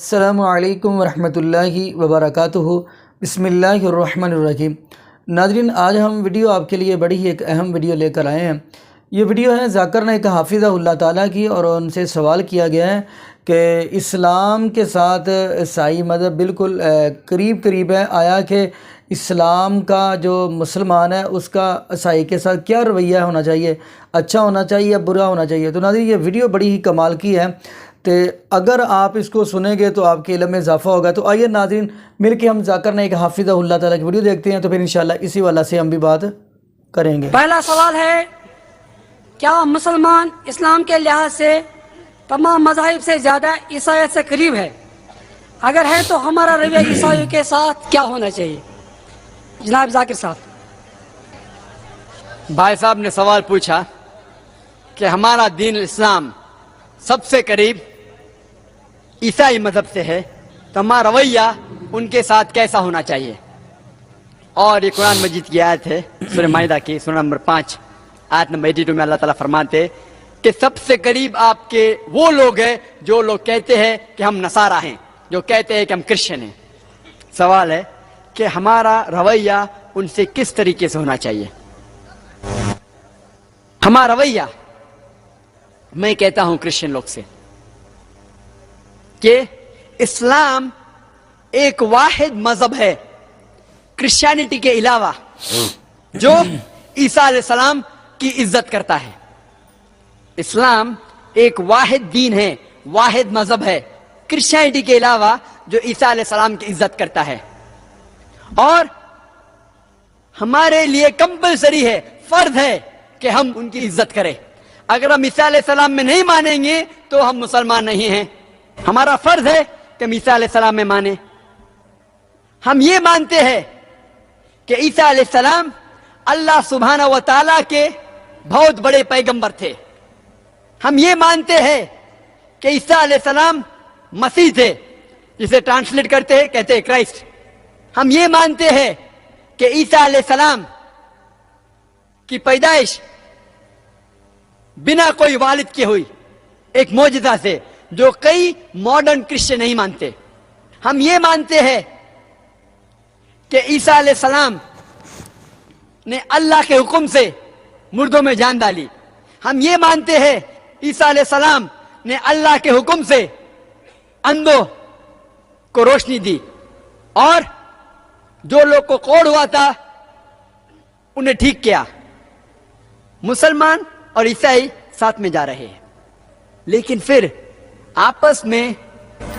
السلام علیکم ورحمۃ اللہ وبرکاتہ۔ بسم اللہ الرحمن الرحیم۔ ناظرین، آج ہم ویڈیو آپ کے لیے بڑی ہی ایک اہم ویڈیو لے کر آئے ہیں۔ یہ ویڈیو ہے ذاکر نائک حافظہ اللہ تعالیٰ کی، اور ان سے سوال کیا گیا ہے کہ اسلام کے ساتھ عیسائی مذہب بالکل قریب ہے، آیا کہ اسلام کا جو مسلمان ہے اس کا عیسائی کے ساتھ کیا رویہ ہونا چاہیے، اچھا ہونا چاہیے یا برا ہونا چاہیے؟ تو ناظرین، یہ ویڈیو بڑی ہی کمال کی ہے، تو اگر آپ اس کو سنیں گے تو آپ کے علم میں اضافہ ہوگا۔ تو آئیے ناظرین، مل کے ہم ذاکر نائک حافظہ اللہ تعالیٰ کی ویڈیو دیکھتے ہیں، تو پھر انشاءاللہ اسی والا سے ہم بھی بات کریں گے۔ پہلا سوال ہے، کیا مسلمان اسلام کے لحاظ سے تمام مذاہب سے زیادہ عیسائیت سے قریب ہے؟ اگر ہے تو ہمارا رویہ عیسائیوں کے ساتھ کیا ہونا چاہیے؟ جناب ذاکر صاحب۔ بھائی صاحب نے سوال پوچھا کہ ہمارا دین اسلام سب سے قریب عیسائی مذہب سے ہے، تو ہمارا رویہ ان کے ساتھ کیسا ہونا چاہیے؟ اور یہ قرآن مجید کی آیت ہے، سورہ مائدہ کی سورہ نمبر 5 آیت نمبر 82 میں اللہ تعالیٰ فرماتے کہ سب سے قریب آپ کے وہ لوگ ہیں جو لوگ کہتے ہیں کہ ہم نصارہ ہیں، جو کہتے ہیں کہ ہم کرسچن ہیں۔ سوال ہے کہ ہمارا رویہ ان سے کس طریقے سے ہونا چاہیے؟ ہمارا رویہ، میں کہتا ہوں کرسچن لوگ سے کہ اسلام ایک واحد مذہب ہے کرسچینٹی کے علاوہ جو عیسیٰ علیہ السلام کی عزت کرتا ہے۔ اسلام ایک واحد دین ہے، واحد مذہب ہے کرسچینٹی کے علاوہ جو عیسیٰ علیہ السلام کی عزت کرتا ہے، اور ہمارے لیے کمپلسری ہے، فرض ہے کہ ہم ان کی عزت کریں۔ اگر ہم عیسیٰ علیہ السلام میں نہیں مانیں گے تو ہم مسلمان نہیں ہیں۔ ہمارا فرض ہے کہ ہم عیسیٰ علیہ السلام میں مانیں۔ ہم یہ مانتے ہیں کہ عیسیٰ علیہ السلام اللہ سبحانہ و تعالیٰ کے بہت بڑے پیغمبر تھے۔ ہم یہ مانتے ہیں کہ عیسیٰ علیہ السلام مسیح تھے، جسے ٹرانسلیٹ کرتے ہیں کہتے ہیں کرائسٹ۔ ہم یہ مانتے ہیں کہ عیسیٰ علیہ السلام کی پیدائش بنا کوئی والد کے ہوئی، ایک معجزہ سے، جو کئی ماڈرن کرسچن نہیں مانتے۔ ہم یہ مانتے ہیں کہ عیسیٰ علیہ السلام نے اللہ کے حکم سے مردوں میں جان ڈالی۔ ہم یہ مانتے ہیں عیسیٰ علیہ السلام نے اللہ کے حکم سے اندھوں کو روشنی دی، اور جو لوگ کو کوڑ ہوا تھا انہیں ٹھیک کیا۔ مسلمان اور عیسائی ساتھ میں جا رہے ہیں، لیکن پھر آپس میں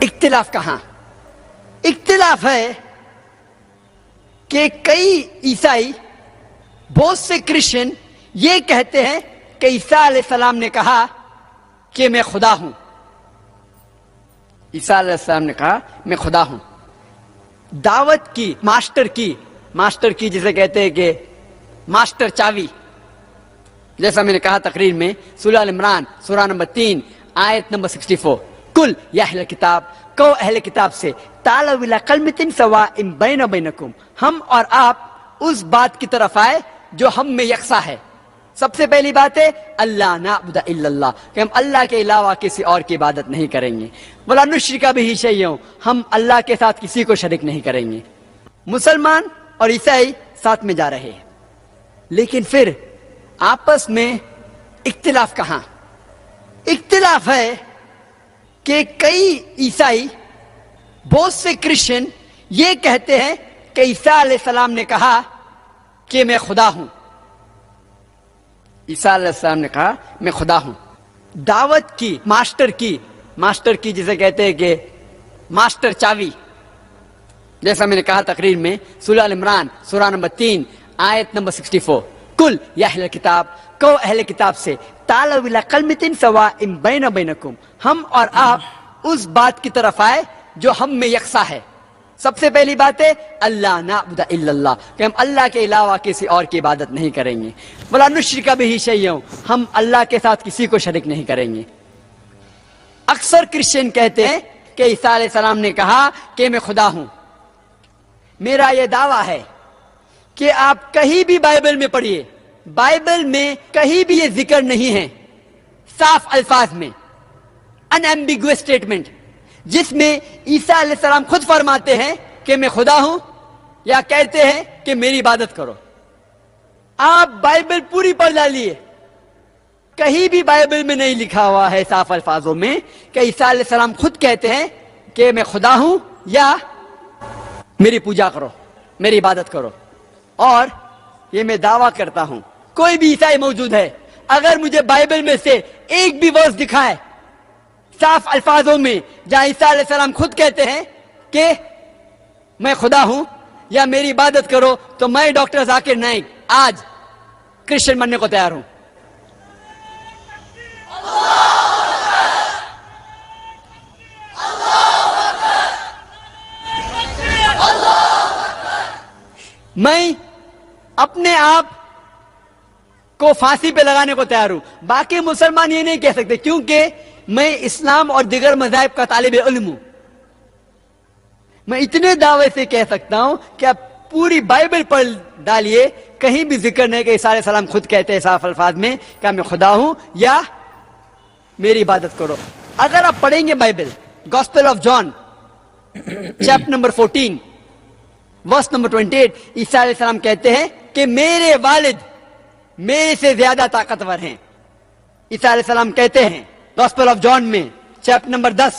اختلاف کہاں؟ اختلاف ہے کہ کئی عیسائی، بہت سے کرسچن یہ کہتے ہیں کہ عیسیٰ علیہ السلام نے کہا کہ میں خدا ہوں۔ عیسیٰ علیہ السلام نے کہا میں خدا ہوں۔ دعوت کی، ماسٹر کی جسے کہتے ہیں کہ ماسٹر چاوی، جیسا میں نے کہا تقریر میں، سورہ ال عمران سورہ نمبر 3 آیت نمبر 64، کل یا اہل کتاب، کہو اہل کتاب سے، تعالوا الی کلمۃ سواء بین بینکم، ہم اور آپ اس بات کی طرف آئے جو ہم میں یکساں ہے۔ سب سے پہلی بات ہے اللہ نعبد الا اللہ، کہ ہم اللہ کے علاوہ کسی اور کی عبادت نہیں کریں گے۔ ولا نشرک بہ شیئا، ہم اللہ کے ساتھ کسی کو شریک نہیں کریں گے۔ مسلمان اور عیسائی ساتھ میں جا رہے ہیں، لیکن پھر آپس میں اختلاف کہاں؟ اختلاف ہے کہ کئی عیسائی، بہت سے کرسچن یہ کہتے ہیں کہ عیسیٰ علیہ السلام نے کہا کہ میں خدا ہوں۔ عیسیٰ علیہ السلام نے کہا میں خدا ہوں۔ دعوت کی، ماسٹر کی جسے کہتے ہیں کہ ماسٹر چاوی، جیسا میں نے کہا تقریر میں، سورہ ال عمران سورہ نمبر 3 آیت نمبر 64، کل یا اہل کتاب، کہو اہل کتاب سے، تعالوا الی کلمۃ سواء بین بینکم، ہم اور آپ اس بات کی طرف آئے جو ہم میں یکساں ہے۔ سب سے پہلی بات ہے اللہ نعبد الا اللہ، کہ ہم اللہ کے علاوہ کسی اور کی عبادت نہیں کریں گے۔ ولا نشرک بہ شیئا، ہم اللہ کے ساتھ کسی کو شریک نہیں کریں گے۔ اکثر کرسچن کہتے ہیں کہ عیسیٰ علیہ السلام نے کہا کہ میں خدا ہوں۔ میرا یہ دعویٰ ہے کہ آپ کہیں بھی بائبل میں پڑھیے، بائبل میں کہیں بھی یہ ذکر نہیں ہے صاف الفاظ میں، ان ایمبیگوس اسٹیٹمنٹ، جس میں عیسیٰ علیہ السلام خود فرماتے ہیں کہ میں خدا ہوں، یا کہتے ہیں کہ میری عبادت کرو. آپ بائبل پوری پڑھ ڈالیے، کہیں بھی بائبل میں نہیں لکھا ہوا ہے صاف الفاظوں میں کہ عیسیٰ علیہ السلام خود کہتے ہیں کہ میں خدا ہوں یا میری پوجا کرو، میری عبادت کرو. اور یہ میں دعویٰ کرتا ہوں کوئی بھی عیسائی موجود ہے اگر مجھے بائبل میں سے ایک بھی ورس دکھائے صاف الفاظوں میں جہاں عیسیٰ علیہ السلام خود کہتے ہیں کہ میں خدا ہوں یا میری عبادت کرو، تو میں ڈاکٹر ذاکر نائک آج کرسچن بننے کو تیار ہوں. میں اپنے آپ کو پھانسی پہ لگانے کو تیار ہوں. باقی مسلمان یہ نہیں کہہ سکتے کیونکہ میں اسلام اور دیگر مذاہب کا طالب علم ہوں. میں اتنے دعوے سے کہہ سکتا ہوں کہ آپ پوری بائبل پڑھ ڈالیے، کہیں بھی ذکر نہیں کہ عیسیٰ علیہ السلام خود کہتے ہیں صاف الفاظ میں کہ میں خدا ہوں یا میری عبادت کرو. اگر آپ پڑھیں گے Bible gospel of John chapter number 14 verse number 28، عیسیٰ علیہ السلام کہتے ہیں کہ میرے والد میرے سے زیادہ طاقتور ہیں. عیسیٰ علیہ السلام کہتے ہیں گاسپل آف جان میں چیپٹر نمبر 10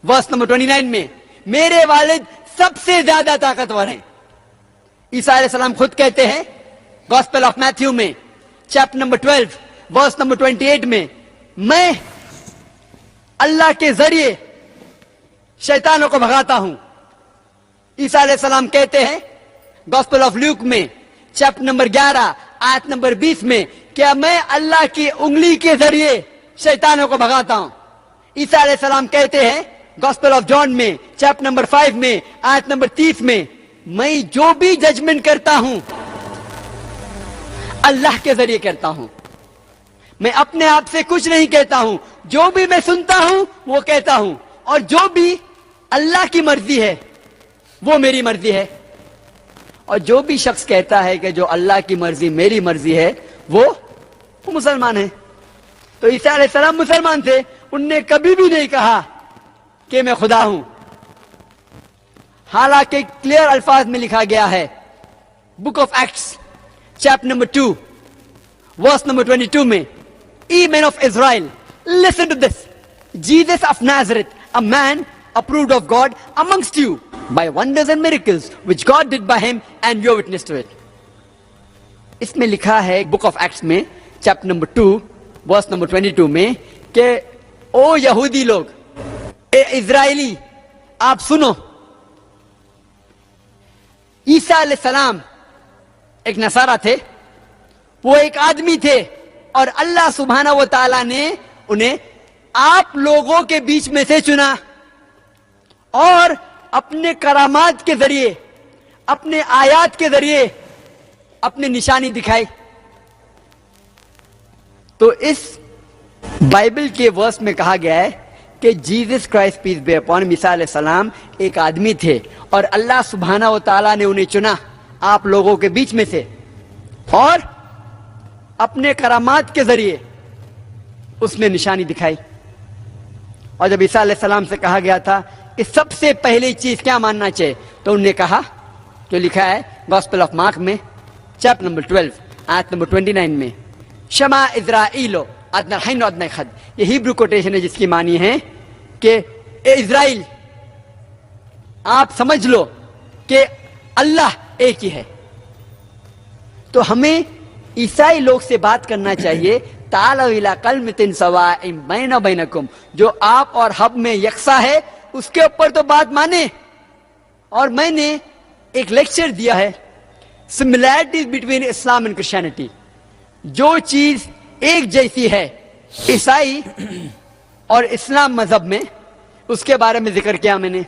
ورس نمبر 29 میں میرے والد سب سے زیادہ طاقتور ہیں. عیسیٰ علیہ السلام خود کہتے ہیں گاسپل آف میتھیو میں چیپٹر نمبر 12 ورس نمبر 28 میں میں اللہ کے ذریعے شیطانوں کو بھگاتا ہوں. عیسیٰ علیہ السلام کہتے ہیں گاسپل آف لیوک میں چیپٹر نمبر 11 آیت نمبر 20 میں کیا میں اللہ کی انگلی کے ذریعے شیطانوں کو بھگاتا ہوں. عیسیٰ علیہ السلام کہتے ہیں گاسپل آف جان میں چیپٹر نمبر 5 میں آیت نمبر 30 میں جو بھی ججمنٹ کرتا ہوں اللہ کے ذریعے کرتا ہوں. میں اپنے آپ سے کچھ نہیں کہتا ہوں، جو بھی میں سنتا ہوں وہ کہتا ہوں، اور جو بھی اللہ کی مرضی ہے وہ میری مرضی ہے. اور جو بھی شخص کہتا ہے کہ جو اللہ کی مرضی میری مرضی ہے وہ مسلمان ہے. تو عیسیٰ علیہ السلام مسلمان تھے، ان نے کبھی بھی نہیں کہا کہ میں خدا ہوں. حالانکہ کلیئر الفاظ میں لکھا گیا ہے book of Acts chapter number 2 verse number 22 میں Ye men of Israel, listen to this. Jesus of Nazareth, a man approved of God amongst you by wonders and miracles which God did by him, and you are witness to it. اس میں لکھا ہے book of acts میں chapter number 2 verse number 22 میں کہ او یہودی لوگ، اے اسرائیلی، آپ سنو. عیسیٰ علیہ السلام ایک نصارہ تھے، وہ ایک آدمی تھے، اور اللہ سبحانہ و تعالیٰ نے انہیں آپ لوگوں کے بیچ میں سے چنا اور اپنے کرامات کے ذریعے، اپنے آیات کے ذریعے اپنی نشانی دکھائی. تو اس بائبل کے ورس میں کہا گیا ہے کہ Jesus Christ peace be upon him, عیسیٰ علیہ السلام ایک آدمی تھے اور اللہ سبحانہ و تعالیٰ نے انہیں چنا آپ لوگوں کے بیچ میں سے، اور اپنے کرامات کے ذریعے اس نے نشانی دکھائی. اور جب عیسیٰ علیہ السلام سے کہا گیا تھا کہ سب سے پہلی چیز کیا ماننا چاہیے، تو انہوں نے کہا جو لکھا ہے گاسپل آف مارک میں چیپٹر نمبر 12 آیت نمبر 29 میں شما اسرائیلو ادنى الحين وادنى الخد. یہ ہیبرو کوٹیشن ہے جس کی معنی ہے کہ اے اسرائیل، آپ سمجھ لو کہ اللہ ایک ہی ہے. تو ہمیں عیسائی لوگ سے بات کرنا چاہیے تعالوا الی کلمۃ سواء بین بینکم، جو آپ اور ہم میں یکساں ہے اس کے اوپر تو بات مانے. اور میں نے ایک لیکچر دیا ہے similarities between Islam and Christianity. جو چیز ایک جیسی ہے عیسائی اور اسلام مذہب میں، اس کے بارے میں ذکر کیا میں نے.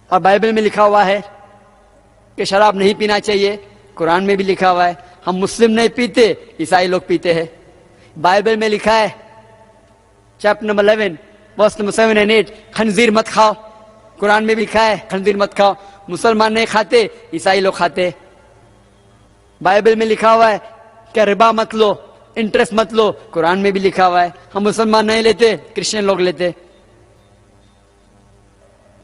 اور بائبل میں لکھا ہوا ہے کہ شراب نہیں پینا چاہیے، قرآن میں بھی لکھا ہوا ہے. ہم مسلم نہیں پیتے، عیسائی لوگ پیتے ہیں. بائبل میں لکھا ہے chapter number 11 verse number 7 and 8 خنزیر مت کھاؤ. قرآن میں بھی لکھا ہے خنزیر مت کھاؤ. مسلمان نہیں کھاتے، عیسائی لوگ کھاتے. بائبل میں لکھا ہوا ہے کہ ربا مت لو، انٹرسٹ مت لو. قرآن میں بھی لکھا ہوا ہے. ہم مسلمان نہیں لیتے، کرسچن لوگ لیتے.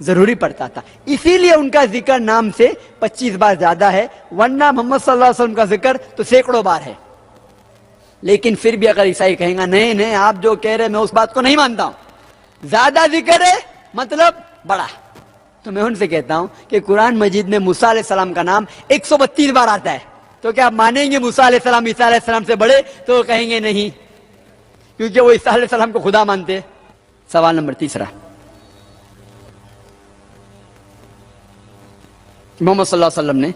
ضروری پڑتا تھا، اسی لیے ان کا ذکر نام سے 25 بار زیادہ ہے، ورنہ محمد صلی اللہ علیہ وسلم کا ذکر تو سینکڑوں بار ہے۔ لیکن پھر بھی اگر عیسائی کہیں گا نہیں نہیں آپ جو کہہ رہے میں اس بات کو نہیں مانتا ہوں، زیادہ ذکر ہے مطلب بڑا، تو میں ان سے کہتا ہوں کہ قرآن مجید میں موسیٰ علیہ السلام کا نام 132 بار آتا ہے، تو کیا آپ مانیں گے موسیٰ علیہ السلام عیسیٰ علیہ السلام سے بڑے؟ تو کہیں گے نہیں، کیونکہ وہ عیسیٰ علیہ السلام کو خدا مانتے۔ سوال نمبر 3، محمد صلی اللہ علیہ وسلم نے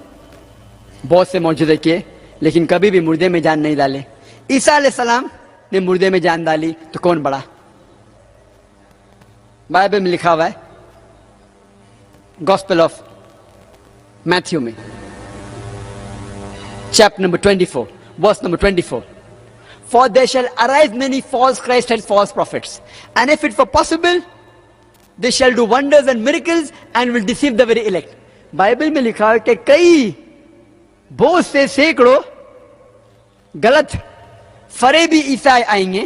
بہت سے معجزے کیے لیکن کبھی بھی مردے میں جان نہیں ڈالے، عیسیٰ علیہ السلام نے مردے میں جان ڈالی، تو کون بڑا؟ بائبل میں لکھا ہوا ہے گاسپل آف میتھیو میں chapter number 24 verse number 24, for there shall arise many false Christ and false prophets, and if it were possible they shall do wonders and miracles and will deceive the very elect. Bible میں لکھا ہے کہ کئی بہت سے سینکڑوں غلط فریبی عیسائی آئیں گے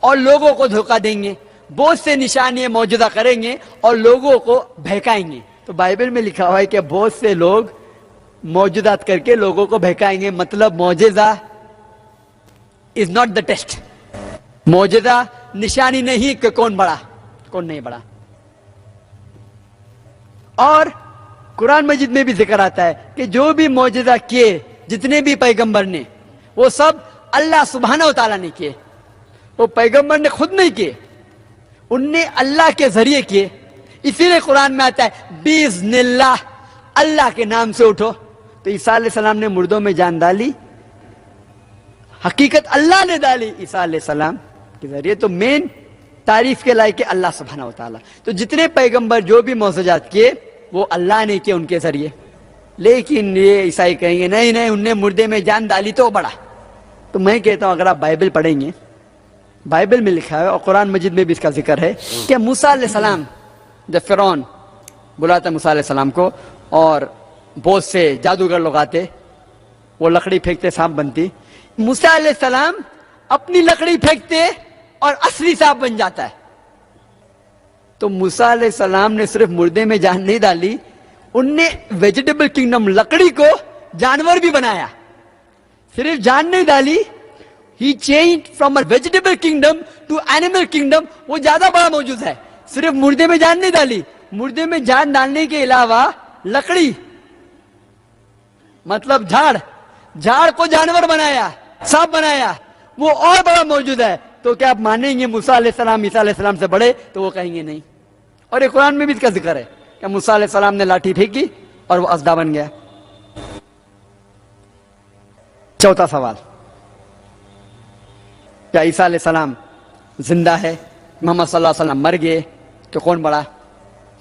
اور لوگوں کو دھوکہ دیں گے، بہت سے نشانیاں معجزہ کریں گے اور لوگوں کو بہکائیں گے۔ تو بائبل میں لکھا ہوا ہے کہ بہت سے لوگ معجزات کر کے لوگوں کو بہکائیں گے، مطلب معجزہ از ناٹ دا ٹیسٹ، معجزہ نشانی نہیں کہ کون بڑا کون نہیں بڑا۔ اور قرآن مجید میں بھی ذکر آتا ہے کہ جو بھی معجزہ کیے جتنے بھی پیغمبر نے وہ سب اللہ سبحانہ و تعالیٰ نے کیے، وہ پیغمبر نے خود نہیں کیے، ان نے اللہ کے ذریعے کیے۔ اسی لیے قرآن میں آتا ہے بِإِذْنِ اللہ، اللہ کے نام سے اٹھو۔ تو عیسیٰ علیہ السلام نے مردوں میں جان ڈالی، حقیقت اللہ نے ڈالی عیسیٰ علیہ السلام کے ذریعے، تو مین تعریف کے لائق ہے اللہ سبحانہ و تعالیٰ۔ تو جتنے پیغمبر جو بھی معجزات کیے وہ اللہ نے کیے ان کے ذریعے، لیکن یہ عیسائی کہیں گے نہیں نہیں ان نے مردے میں جان ڈالی تو بڑا۔ تو میں کہتا ہوں اگر آپ بائبل پڑھیں گے، بائبل میں لکھا ہے اور قرآن مجید میں بھی اس کا ذکر ہے کہ موسیٰ علیہ السلام جب فرعون بلاتا موسیٰ علیہ السلام کو اور بہت سے جادوگر لوگ آتے، وہ لکڑی پھینکتے سانپ بنتی، موسیٰ علیہ السلام اپنی لکڑی پھینکتے اور اصلی سانپ بن جاتا ہے۔ تو موسیٰ علیہ السلام نے صرف مردے میں جان نہیں ڈالی، ان نے ویجیٹیبل کنگڈم لکڑی کو جانور بھی بنایا، صرف جان نہیں ڈالی، He changed from a vegetable kingdom to animal kingdom۔ وہ زیادہ بڑا موجود ہے، صرف مردے میں جان نہیں ڈالی، مردے میں جان ڈالنے کے علاوہ لکڑی مطلب جھاڑ کو جانور بنایا، سانپ بنایا، وہ اور بڑا موجود ہے۔ تو کیا آپ مانیں گے موسیٰ علیہ السلام عیسیٰ علیہ السلام سے بڑے؟ تو وہ کہیں گے نہیں۔ اور یہ قرآن میں بھی اس کا ذکر ہے کہ موسیٰ علیہ السلام نے لاٹھی پھینکی اور وہ اژدھا بن گیا۔ چوتھا سوال، کیا عیسیٰ علیہ السلام زندہ ہے؟ محمد صلی اللہ علیہ وسلم مر گئے تو کون بڑا؟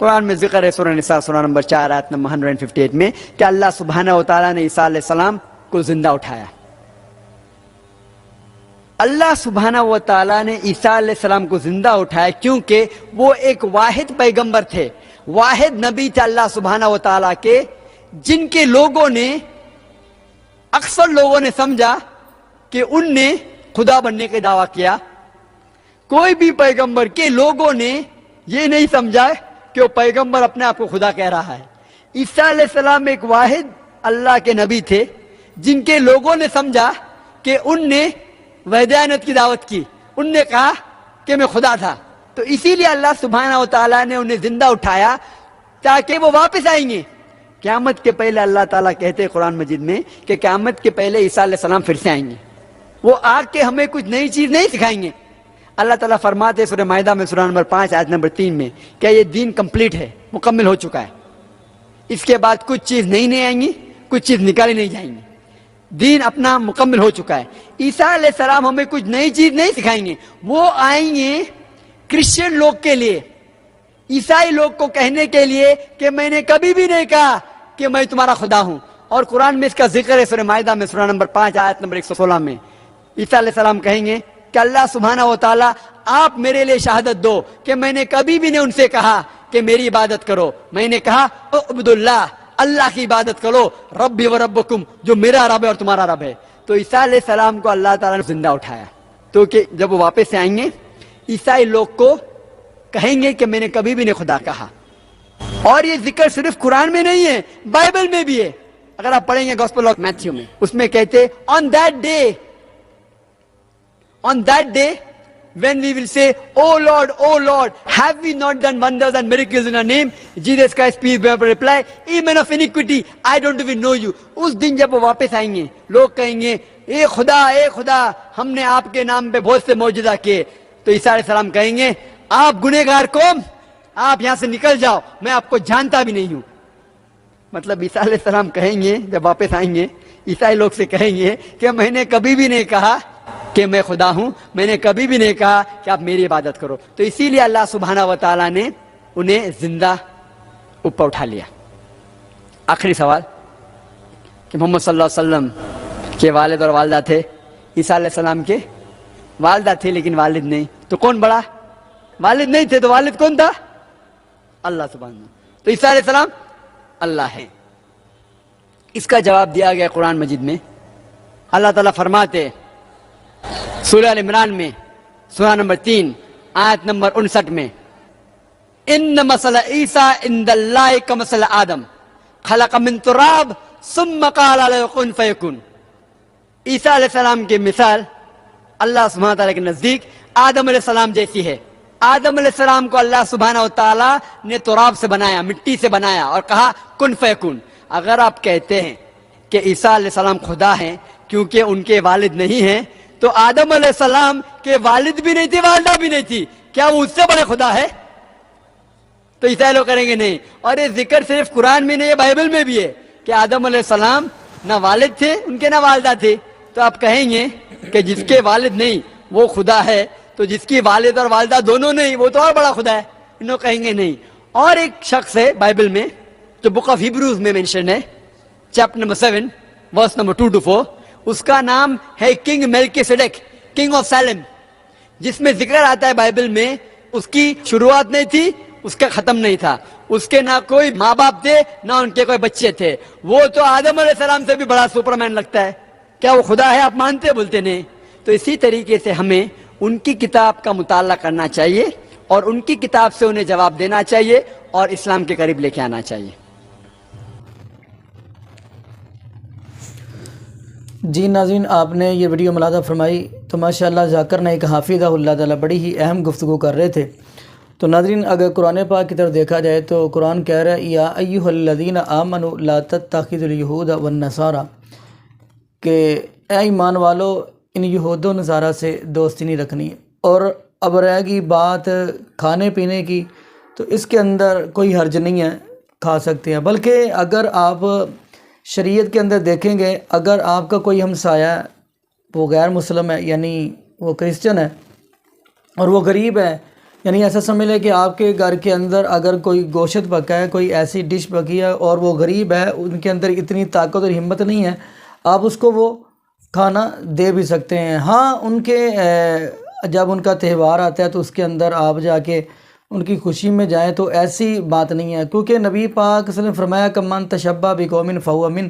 قرآن میں ذکر ہے سورہ نساء سورہ نمبر 4 آیت نمبر 158 میں کہ اللہ سبحانہ و تعالیٰ نے عیسیٰ علیہ السلام کو زندہ اٹھایا۔ اللہ سبحانہ و تعالیٰ نے عیسیٰ علیہ السلام کو زندہ اٹھایا کیونکہ وہ ایک واحد پیغمبر تھے، واحد نبی تھے اللہ سبحانہ و تعالیٰ کے، جن کے لوگوں نے اکثر لوگوں نے سمجھا کہ ان نے خدا بننے کا دعویٰ کیا۔ کوئی بھی پیغمبر کے لوگوں نے یہ نہیں سمجھا کہ وہ پیغمبر اپنے آپ کو خدا کہہ رہا ہے۔ عیسیٰ علیہ السلام ایک واحد اللہ کے نبی تھے جن کے لوگوں نے سمجھا کہ ان نے وحدانیت کی دعوت کی، ان نے کہا کہ میں خدا تھا، تو اسی لیے اللہ سبحانہ و تعالیٰ نے انہیں زندہ اٹھایا تاکہ وہ واپس آئیں گے۔ قیامت کے پہلے اللہ تعالیٰ کہتے ہیں قرآن مجید میں کہ قیامت کے پہلے عیسیٰ علیہ السلام پھر سے آئیں گے، وہ آ کے ہمیں کچھ نئی چیز نہیں سکھائیں گے۔ اللہ تعالیٰ فرماتے ہیں سورہ مائدہ میں سورہ نمبر 5 آیت نمبر 3 میں کہ یہ دین کمپلیٹ ہے، مکمل ہو چکا ہے، اس کے بعد کچھ چیز نہیں آئیں گی، کچھ چیز نکالی نہیں جائیں گی، دین اپنا مکمل ہو چکا ہے۔ عیسیٰ علیہ السلام ہمیں کچھ نئی چیز نہیں سکھائیں گے، وہ آئیں گے کرسچن لوگ کے لیے، عیسائی لوگ کو کہنے کے لیے کہ میں نے کبھی بھی نہیں کہا کہ میں تمہارا خدا ہوں۔ اور قرآن میں اس کا ذکر ہے سورہ مائدہ میں سورہ نمبر 5 آیت نمبر 116 میں عیسیٰ علیہ السلام کہیں گے کہ اللہ سبحانہ و تعالیٰ آپ میرے لیے شہادت دو کہ میں نے کبھی بھی نہیں ان سے کہا کہ میری عبادت کرو، میں نے کہا اعبدوا اللہ، اللہ کی عبادت کرو، ربی و ربکم، جو میرا رب ہے اور تمہارا رب ہے۔ تو عیسیٰ علیہ السلام کو اللہ تعالیٰ نے زندہ اٹھایا، تو کہ جب وہ واپس سے آئیں گے عیسائی لوگ کو کہیں گے کہ میں نے کبھی بھی نہیں خدا کہا، اور یہ ذکر صرف قرآن میں نہیں ہے، بائبل میں بھی ہے. اگر آپ پڑھیں گے گوسپل آف میتھیو میں، اس میں کہتے on that day when we will say, oh Lord, have we not done wonders and miracles in your name? Jesus Christ, peace be upon him, reply, ye men of iniquity, I don't even know you. اس دن جب وہ واپس آئیں گے، لوگ کہیں گے اے خدا ہم نے آپ کے نام پہ بہت سے معجزہ کیے. تو عیسیٰ علیہ السلام کہیں گے آپ گنہگار قوم، آپ یہاں سے نکل جاؤ، میں آپ کو جانتا بھی نہیں ہوں. مطلب عیسیٰ علیہ السلام کہیں گے جب واپس آئیں گے، عیسائی لوگ سے کہیں گے کہ میں نے کبھی بھی نہیں کہا کہ میں خدا ہوں، میں نے کبھی بھی نہیں کہا کہ آپ میری عبادت کرو. تو اسی لیے اللہ سبحانہ و تعالیٰ نے انہیں زندہ اوپر اٹھا لیا. آخری سوال کہ محمد صلی اللہ علیہ وسلم کے والد اور والدہ تھے. عیسیٰ علیہ السلام کے والدہ تھے لیکن والد نہیں، تو کون بڑا؟ والد نہیں تھے تو والد کون تھا؟ اللہ سبحانہ. تو عیسیٰ علیہ السلام اللہ ہے. اس کا جواب دیا گیا قرآن مجید میں. اللہ تعالیٰ فرماتے سورہ ال عمران میں سورہ نمبر 3 آیت نمبر 59 میں، ان مثل عیسیٰ عند اللہ کمثل آدم خلق من تراب ثم قال له کن فیکن. عیسیٰ علیہ السلام کی مثال اللہ سبحانہ تعالیٰ کے نزدیک آدم علیہ السلام جیسی ہے. آدم علیہ السلام کو اللہ سبحانہ و تعالیٰ نے تراب سے بنایا، مٹی سے بنایا اور کہا کن فیکن. اگر آپ کہتے ہیں کہ عیسیٰ علیہ السلام خدا ہیں کیونکہ ان کے والد نہیں ہیں، تو آدم علیہ السلام کے والد بھی نہیں تھے، والدہ بھی نہیں تھی، کیا وہ اس سے بڑے خدا ہے؟ تو عیسائی لوگ کریں گے نہیں. اور یہ ذکر صرف قرآن میں نہیں ہے، بائبل میں بھی ہے کہ آدم علیہ السلام نہ والد تھے ان کے نہ والدہ تھے. تو آپ کہیں گے کہ جس کے والد نہیں وہ خدا ہے، تو جس کی والد اور والدہ دونوں نہیں وہ تو اور بڑا خدا ہے. انہوں کہیں گے نہیں. اور ایک شخص ہے بائبل میں جو بک آف ہیبروز میں مینشن ہے، chapter number 7 verse number 2 to 4، اس کا نام ہے king Melchizedek, king of Salem, جس میں ذکر آتا ہے بائبل میں اس کی شروعات نہیں تھی، اس کا ختم نہیں تھا، اس کے نہ کوئی ماں باپ تھے نہ ان کے کوئی بچے تھے. وہ تو آدم علیہ السلام سے بھی بڑا سپرمین لگتا ہے. کیا وہ خدا ہے؟ آپ مانتے بولتے نہیں. تو اسی طریقے سے ہمیں ان کی کتاب کا مطالعہ کرنا چاہیے اور ان کی کتاب سے انہیں جواب دینا چاہیے اور اسلام کے قریب لے کے آنا چاہیے. جی ناظرین، آپ نے یہ ویڈیو ملاحظہ فرمائی تو ماشاءاللہ ذاکر نائک حافظہ اللہ تعالیٰ بڑی ہی اہم گفتگو کر رہے تھے. تو ناظرین، اگر قرآن پاک کی طرف دیکھا جائے تو قرآن کہہ رہا ہے یا ایھا الذین آمنوا لا تتخذوا اليہود والنصارى، کہ اے ایمان والو ان یہود و نصارہ سے دوستی نہیں رکھنی. اور اب رہ گئی بات کھانے پینے کی، تو اس کے اندر کوئی حرج نہیں ہے، کھا سکتے ہیں. بلکہ اگر آپ شریعت کے اندر دیکھیں گے، اگر آپ کا کوئی ہمسایہ وہ غیر مسلم ہے، یعنی وہ کرسچن ہے اور وہ غریب ہے، یعنی ایسا سمجھ لیں کہ آپ کے گھر کے اندر اگر کوئی گوشت پکا ہے، کوئی ایسی ڈش پکی ہے اور وہ غریب ہے، ان کے اندر اتنی طاقت اور ہمت نہیں ہے، آپ اس کو وہ کھانا دے بھی سکتے ہیں. ہاں، ان کے جب ان کا تہوار آتا ہے تو اس کے اندر آپ جا کے ان کی خوشی میں جائیں تو ایسی بات نہیں ہے، کیونکہ نبی پاک صلی اللہ علیہ وسلم فرمایا کہ من تشبہ بقوم فہو من،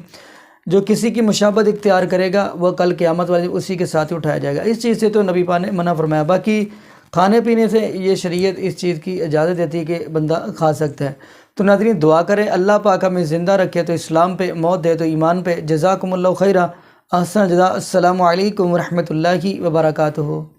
جو کسی کی مشابہت اختیار کرے گا وہ کل قیامت والے اسی کے ساتھ ہی اٹھایا جائے گا. اس چیز سے تو نبی پاک نے منع فرمایا. باقی کھانے پینے سے یہ شریعت اس چیز کی اجازت دیتی ہے کہ بندہ کھا سکتا ہے. تو ناظرین، دعا کریں اللہ پاک ہمیں زندہ رکھے تو اسلام پہ، موت دے تو ایمان پہ. جزاکم اللہ خیرہ، احسن جزا. السلام علیکم ورحمۃ اللہ وبرکاتہ.